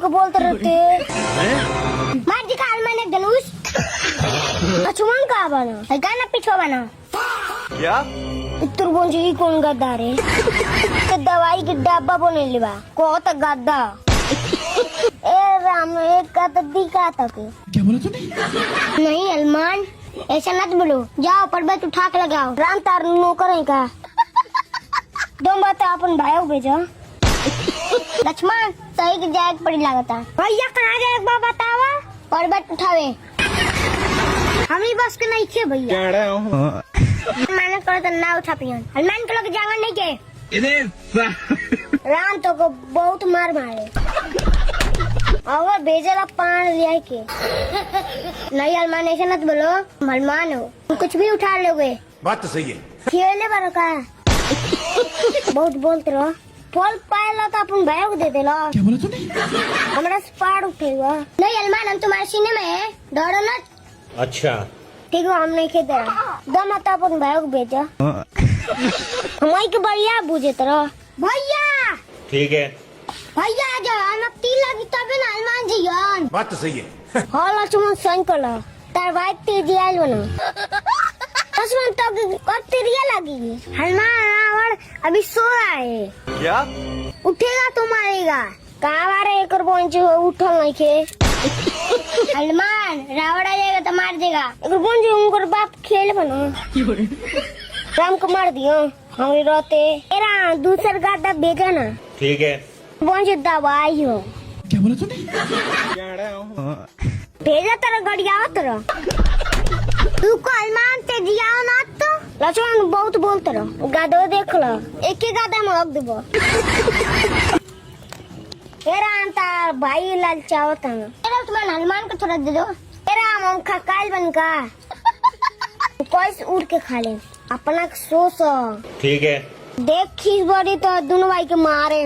को बोलते रहते मार जी का हनुमान एक धनुष लक्ष्मण का बना है गाना पीछे बना क्या इतर बोल जी कौन गद्दा रे तो दवाई की डब्बा बोले लेवा को तो गद्दा ए राम एक का तो दिखा तक क्या बोला तूने? नहीं हनुमान ऐसा मत बोलो जाओ पर्वत उठा के लगाओ राम तार नौकर है का दो बात अपन भाई भेजो लक्ष्मण सही की जाए पड़ी लागता भैया कहाँ गए एक बार बतावा पर्वत उठावे हमारी बस के नहीं थे भैया मैंने कहा तो ना उठा पियन हनुमान के लोग जांगर नहीं के राम तो को बहुत मार मारे और भेजेला पान लिया के नहीं हनुमान ऐसे मत बोलो हनुमान हो कुछ भी उठा लोगे बात तो सही है खेले बारो का बहुत बोलते रहो फल पाएला तो अपन भाई को दे देला क्या बोला तूने? हमारा स्पार उठेगा नहीं हनुमान हम तुम्हारे सीने में है डरो न अच्छा ठीक है हम नहीं खेते दो मत अपन भाई को भेजो हमारी के बढ़िया बुझे तरह भैया ठीक है भैया आ जाओ हम अब तीन लगी तबे ना हनुमान जी यान बात तो सही है हाँ लक्ष्मण सही कर ला तार भाई तेजी आयल बना लक्ष्मण तो कब तेरिया लगी हनुमान रावण अभी सो रहा है क्या उठेगा तो मारेगा कहाँ बारे एक उठल नहीं खे हनुमान रावण आ जाएगा तो मार देगा एक उनकर बाप खेल बना राम को मार दियो हम रोते तेरा दूसरा गादा भेजा ना ठीक है बोंज दवाई हो क्या बोला तूने? भेजा तेरा गड़िया तेरा तू को हनुमान ते जियाओ ना तो लक्ष्मण बहुत बोलते रहो गादो देख लो एक ही गादा में रख देबो तेरा अंता भाई लाल चावता तेरा तुम्हारे हनुमान को थोड़ा दे दो तेरा हम काल बन का कोई उड़ के खा ले अपना सोच ठीक है देख खींच बड़ी तो दोनों भाई के मारे